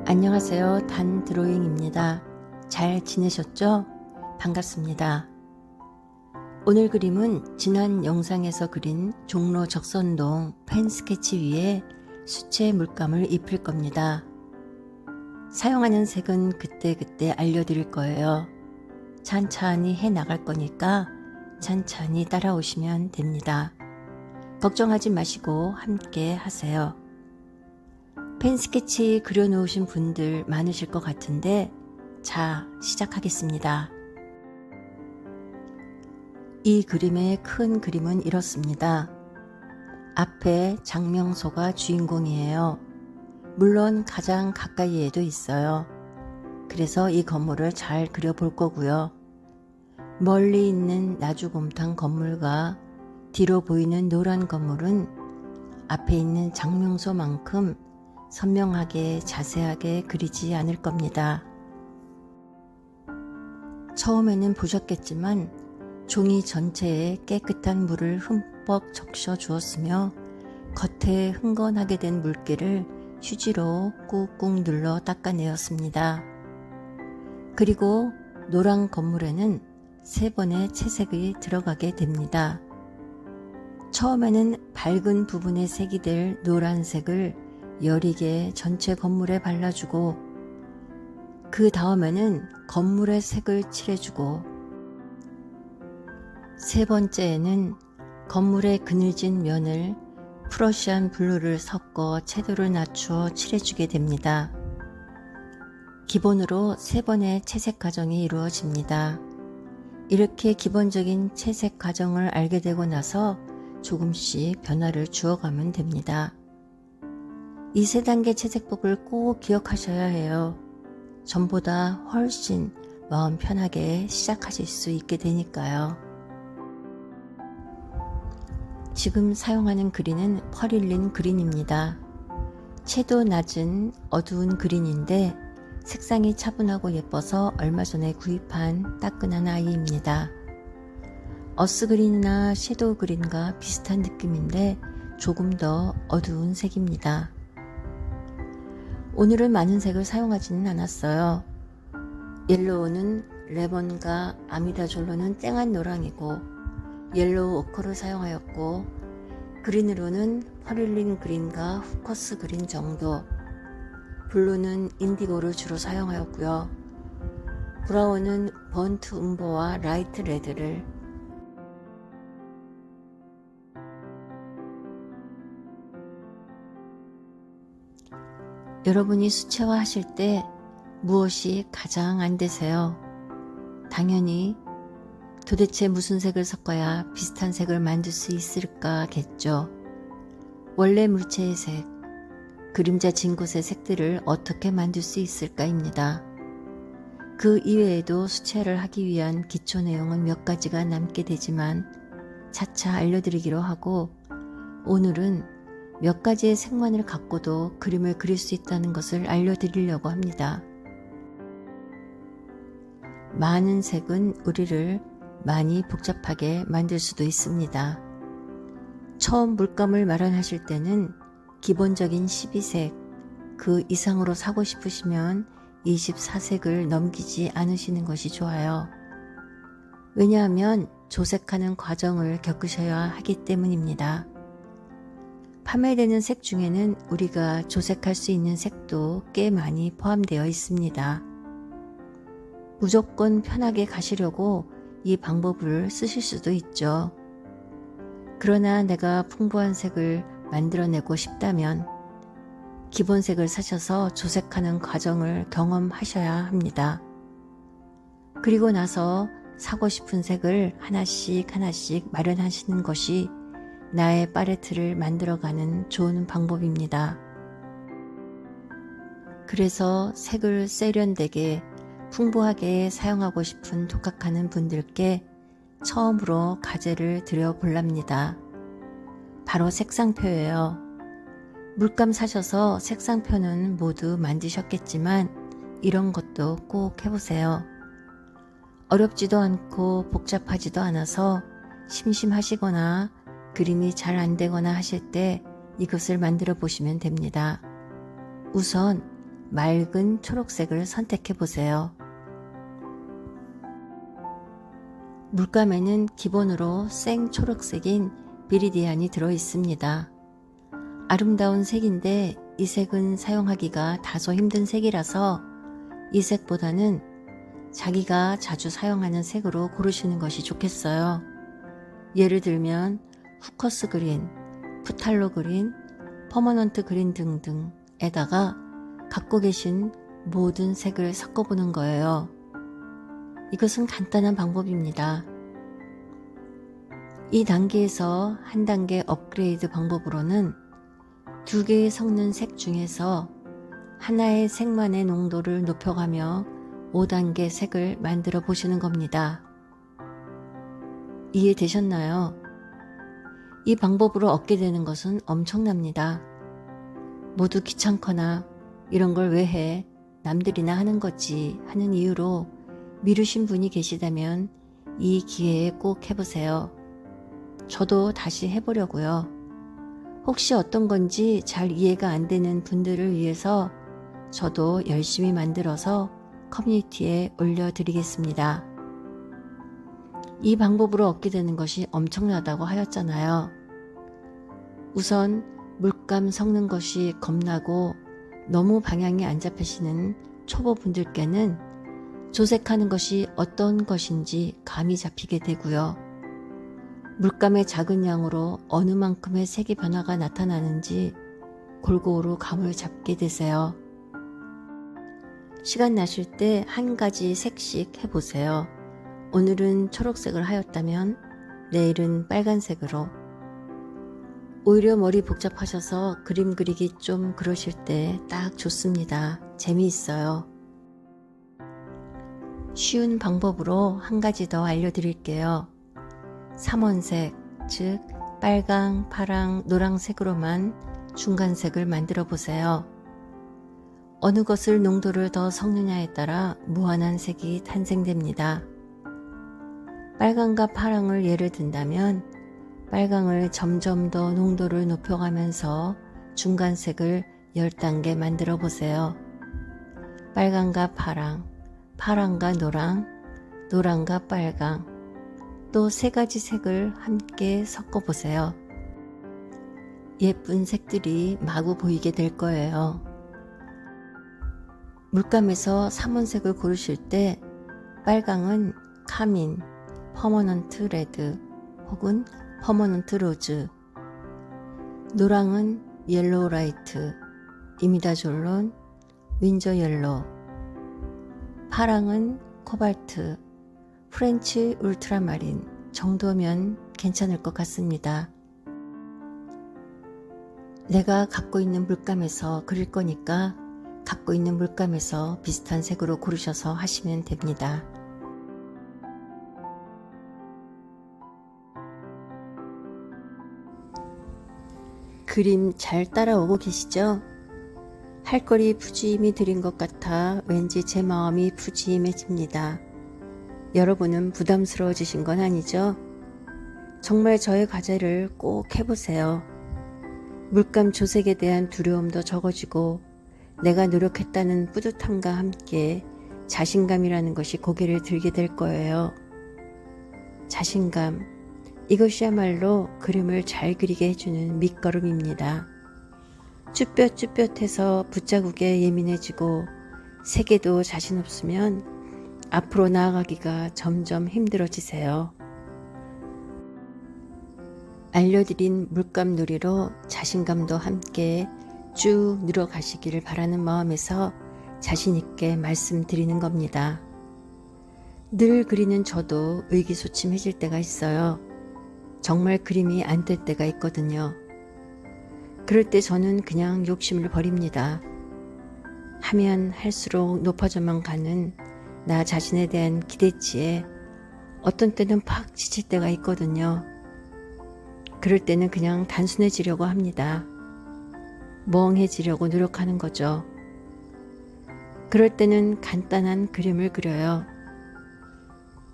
안녕하세요. 단드로잉입니다. 잘 지내셨죠? 반갑습니다. 오늘 그림은 지난 영상에서 그린 종로 적선동 펜 스케치 위에 수채 물감을 입힐 겁니다. 사용하는 색은 그때그때 알려드릴 거예요. 찬찬히 해 나갈 거니까 찬찬히 따라오시면 됩니다. 걱정하지 마시고 함께 하세요. 펜 스케치 그려놓으신 분들 많으실 것 같은데 자, 시작하겠습니다. 이 그림의 큰 그림은 이렇습니다. 앞에 장명소가 주인공이에요. 물론 가장 가까이에도 있어요. 그래서 이 건물을 잘 그려볼 거고요. 멀리 있는 나주곰탕 건물과 뒤로 보이는 노란 건물은 앞에 있는 장명소만큼 선명하게 자세하게 그리지 않을 겁니다. 처음에는 보셨겠지만 종이 전체에 깨끗한 물을 흠뻑 적셔 주었으며 겉에 흥건하게 된 물기를 휴지로 꾹꾹 눌러 닦아내었습니다. 그리고 노란 건물에는 3번의 채색이 들어가게 됩니다. 처음에는 밝은 부분의 색이 될 노란색을 여리게 전체 건물에 발라주고 그 다음에는 건물의 색을 칠해주고 3번째에는 건물의 그늘진 면을 프러시안 블루를 섞어 채도를 낮추어 칠해주게 됩니다. 기본으로 3번의 채색 과정이 이루어집니다. 이렇게 기본적인 채색 과정을 알게 되고 나서 조금씩 변화를 주어가면 됩니다. 이 3단계 채색법을 꼭 기억하셔야 해요. 전보다 훨씬 마음 편하게 시작하실 수 있게 되니까요. 지금 사용하는 그린은 펄일린 그린입니다. 채도 낮은 어두운 그린인데 색상이 차분하고 예뻐서 얼마 전에 구입한 따끈한 아이입니다. 어스그린이나 섀도우 그린과 비슷한 느낌인데 조금 더 어두운 색입니다. 오늘은 많은 색을 사용하지는 않았어요. 옐로우는 레몬과 아미다졸로는 쨍한 노랑이고 옐로우 오커를 사용하였고 그린으로는 펄일린 그린과 후커스 그린 정도, 블루는 인디고를 주로 사용하였고요. 브라운은 번트 음보와 라이트 레드를, 여러분이 수채화 하실 때 무엇이 가장 안 되세요? 당연히 도대체 무슨 색을 섞어야 비슷한 색을 만들 수 있을까 겠죠. 원래 물체의 색, 그림자 진 곳의 색들을 어떻게 만들 수 있을까입니다. 그 이외에도 수채를 하기 위한 기초 내용은 몇 가지가 남게 되지만 차차 알려드리기로 하고 오늘은 몇 가지의 색만을 갖고도 그림을 그릴 수 있다는 것을 알려드리려고 합니다. 많은 색은 우리를 많이 복잡하게 만들 수도 있습니다. 처음 물감을 마련하실 때는 기본적인 12색, 그 이상으로 사고 싶으시면 24색을 넘기지 않으시는 것이 좋아요. 왜냐하면 조색하는 과정을 겪으셔야 하기 때문입니다. 판매되는 색 중에는 우리가 조색할 수 있는 색도 꽤 많이 포함되어 있습니다. 무조건 편하게 가시려고 이 방법을 쓰실 수도 있죠. 그러나 내가 풍부한 색을 만들어내고 싶다면 기본색을 사셔서 조색하는 과정을 경험하셔야 합니다. 그리고 나서 사고 싶은 색을 하나씩 하나씩 마련하시는 것이 나의 팔레트를 만들어가는 좋은 방법입니다. 그래서 색을 세련되게 풍부하게 사용하고 싶은 독학하는 분들께 처음으로 과제를 드려볼랍니다. 바로 색상표예요. 물감 사셔서 색상표는 모두 만드셨겠지만 이런 것도 꼭 해보세요. 어렵지도 않고 복잡하지도 않아서 심심하시거나 그림이 잘 안되거나 하실 때 이것을 만들어 보시면 됩니다. 우선 맑은 초록색을 선택해 보세요. 물감에는 기본으로 생 초록색인 비리디안이 들어 있습니다. 아름다운 색인데 이 색은 사용하기가 다소 힘든 색이라서 이 색보다는 자기가 자주 사용하는 색으로 고르시는 것이 좋겠어요. 예를 들면 후커스 그린, 푸탈로 그린, 퍼머넌트 그린 등등에다가 갖고 계신 모든 색을 섞어보는 거예요. 이것은 간단한 방법입니다. 이 단계에서 한 단계 업그레이드 방법으로는 두 개의 섞는 색 중에서 하나의 색만의 농도를 높여가며 5단계 색을 만들어 보시는 겁니다. 이해되셨나요? 이 방법으로 얻게 되는 것은 엄청납니다. 모두 귀찮거나 이런 걸 왜 해? 남들이나 하는 거지 하는 이유로 미루신 분이 계시다면 이 기회에 꼭 해보세요. 저도 다시 해보려고요. 혹시 어떤 건지 잘 이해가 안 되는 분들을 위해서 저도 열심히 만들어서 커뮤니티에 올려드리겠습니다. 이 방법으로 얻게 되는 것이 엄청나다고 하였잖아요. 우선 물감 섞는 것이 겁나고 너무 방향이 안 잡히시는 초보분들께는 조색하는 것이 어떤 것인지 감이 잡히게 되고요. 물감의 작은 양으로 어느 만큼의 색의 변화가 나타나는지 골고루 감을 잡게 되세요. 시간 나실 때 한 가지 색씩 해보세요. 오늘은 초록색을 하였다면 내일은 빨간색으로. 오히려 머리 복잡하셔서 그림 그리기 좀 그러실 때 딱 좋습니다. 재미있어요. 쉬운 방법으로 한 가지 더 알려드릴게요. 삼원색, 즉 빨강, 파랑, 노란색으로만 중간색을 만들어 보세요. 어느 것을 농도를 더 섞느냐에 따라 무한한 색이 탄생됩니다. 빨강과 파랑을 예를 든다면 빨강을 점점 더 농도를 높여가면서 중간색을 10단계 만들어 보세요. 빨강과 파랑, 파랑과 노랑, 노랑과 빨강, 또 3가지 색을 함께 섞어 보세요. 예쁜 색들이 마구 보이게 될 거예요. 물감에서 삼원색을 고르실 때 빨강은 카민, 퍼머넌트 레드 혹은 퍼머넌트 로즈, 노랑은 옐로우 라이트, 이미다졸론, 윈저 옐로우, 파랑은 코발트, 프렌치 울트라마린 정도면 괜찮을 것 같습니다. 내가 갖고 있는 물감에서 그릴 거니까 갖고 있는 물감에서 비슷한 색으로 고르셔서 하시면 됩니다. 그림 잘 따라오고 계시죠? 할 거리 푸짐히 드린 것 같아 왠지 제 마음이 푸짐해집니다. 여러분은 부담스러워지신 건 아니죠? 정말 저의 과제를 꼭 해보세요. 물감 조색에 대한 두려움도 적어지고 내가 노력했다는 뿌듯함과 함께 자신감이라는 것이 고개를 들게 될 거예요. 자신감, 이것이야말로 그림을 잘 그리게 해주는 밑거름입니다. 쭈뼛쭈뼛해서 붓자국에 예민해지고 색에도 자신 없으면 앞으로 나아가기가 점점 힘들어지세요. 알려드린 물감 놀이로 자신감도 함께 쭉 늘어가시기를 바라는 마음에서 자신있게 말씀드리는 겁니다. 늘 그리는 저도 의기소침해질 때가 있어요. 정말 그림이 안 될 때가 있거든요. 그럴 때 저는 그냥 욕심을 버립니다. 하면 할수록 높아져만 가는 나 자신에 대한 기대치에 어떤 때는 팍 지칠 때가 있거든요. 그럴 때는 그냥 단순해지려고 합니다. 멍해지려고 노력하는 거죠. 그럴 때는 간단한 그림을 그려요.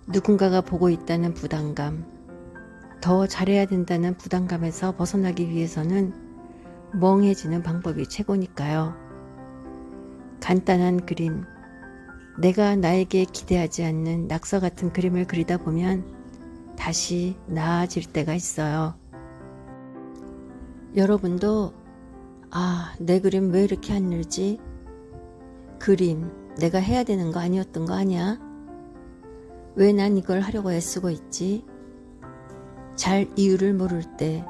누군가가 보고 있다는 부담감, 더 잘해야 된다는 부담감에서 벗어나기 위해서는 멍해지는 방법이 최고니까요. 간단한 그림, 내가 나에게 기대하지 않는 낙서 같은 그림을 그리다 보면 다시 나아질 때가 있어요. 여러분도 내 그림 왜 이렇게 안 늘지? 그림 내가 해야 되는 거 아니었던 거 아니야? 왜 난 이걸 하려고 애쓰고 있지? 잘 이유를 모를 때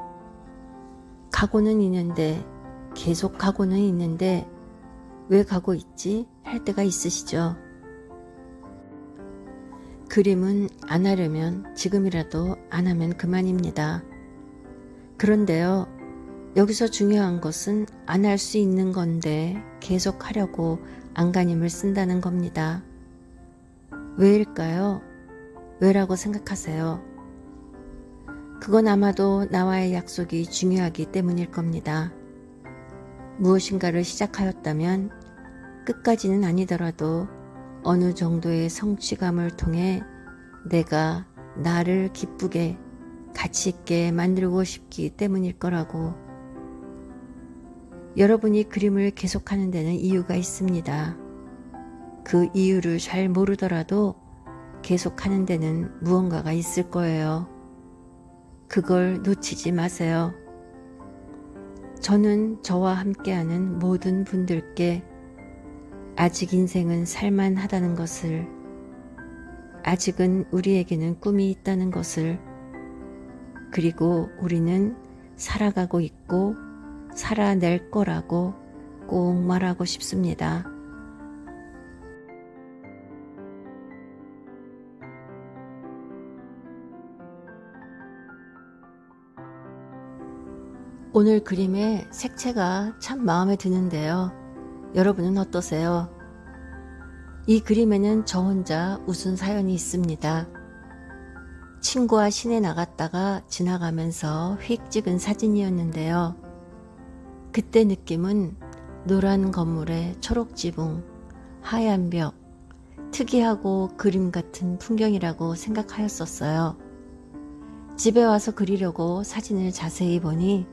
가고는 있는데 계속 가고는 있는데 왜 가고 있지? 할 때가 있으시죠? 그림은 안 하려면 지금이라도 안 하면 그만입니다. 그런데요, 여기서 중요한 것은 안 할 수 있는 건데 계속 하려고 안간힘을 쓴다는 겁니다. 왜일까요? 왜라고 생각하세요? 그건 아마도 나와의 약속이 중요하기 때문일 겁니다. 무엇인가를 시작하였다면 끝까지는 아니더라도 어느 정도의 성취감을 통해 내가 나를 기쁘게 가치 있게 만들고 싶기 때문일 거라고. 여러분이 그림을 계속하는 데는 이유가 있습니다. 그 이유를 잘 모르더라도 계속하는 데는 무언가가 있을 거예요. 그걸 놓치지 마세요. 저는 저와 함께하는 모든 분들께 아직 인생은 살만하다는 것을, 아직은 우리에게는 꿈이 있다는 것을, 그리고 우리는 살아가고 있고 살아낼 거라고 꼭 말하고 싶습니다. 오늘 그림의 색채가 참 마음에 드는데요. 여러분은 어떠세요? 이 그림에는 저 혼자 웃은 사연이 있습니다. 친구와 시내 나갔다가 지나가면서 휙 찍은 사진이었는데요. 그때 느낌은 노란 건물에 초록 지붕, 하얀 벽, 특이하고 그림 같은 풍경이라고 생각하였었어요. 집에 와서 그리려고 사진을 자세히 보니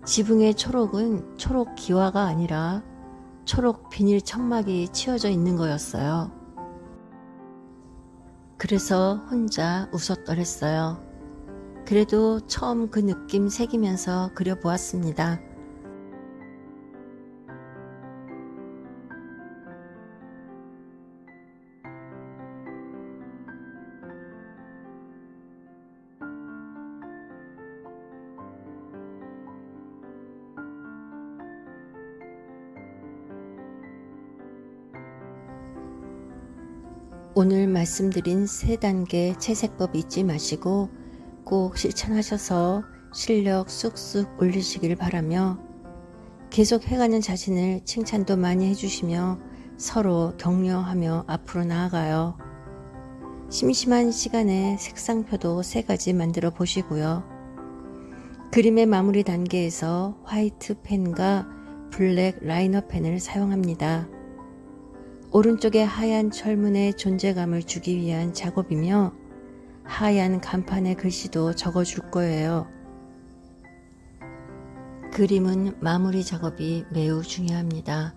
지붕의 초록은 초록 기와가 아니라 초록 비닐 천막이 치워져 있는 거였어요. 그래서 혼자 웃었더랬어요. 그래도 처음 그 느낌 새기면서 그려보았습니다. 오늘 말씀드린 3단계 채색법 잊지 마시고 꼭 실천하셔서 실력 쑥쑥 올리시길 바라며, 계속 해가는 자신을 칭찬도 많이 해주시며 서로 격려하며 앞으로 나아가요. 심심한 시간에 색상표도 3가지 만들어 보시고요. 그림의 마무리 단계에서 화이트 펜과 블랙 라이너 펜을 사용합니다. 오른쪽에 하얀 철문의 존재감을 주기 위한 작업이며 하얀 간판에 글씨도 적어줄 거예요. 그림은 마무리 작업이 매우 중요합니다.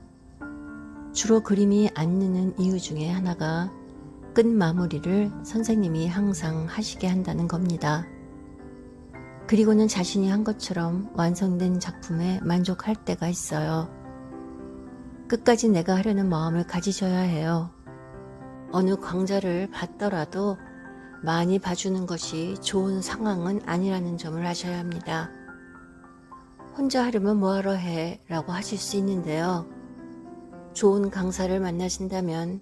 주로 그림이 안 느는 이유 중에 하나가 끝 마무리를 선생님이 항상 하시게 한다는 겁니다. 그리고는 자신이 한 것처럼 완성된 작품에 만족할 때가 있어요. 끝까지 내가 하려는 마음을 가지셔야 해요. 어느 강좌를 받더라도 많이 봐주는 것이 좋은 상황은 아니라는 점을 아셔야 합니다. 혼자 하려면 뭐하러 해? 라고 하실 수 있는데요. 좋은 강사를 만나신다면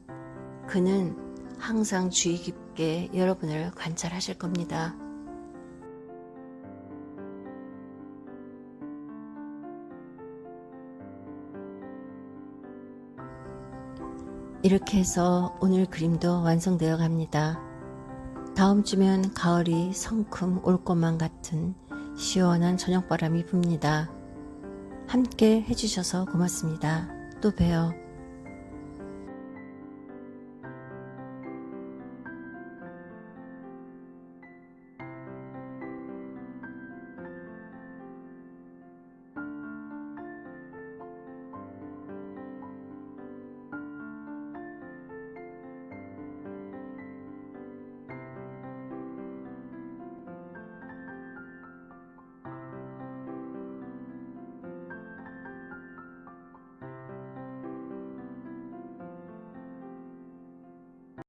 그는 항상 주의 깊게 여러분을 관찰하실 겁니다. 이렇게 해서 오늘 그림도 완성되어 갑니다. 다음 주면 가을이 성큼 올 것만 같은 시원한 저녁바람이 붑니다. 함께 해주셔서 고맙습니다. 또 봬요.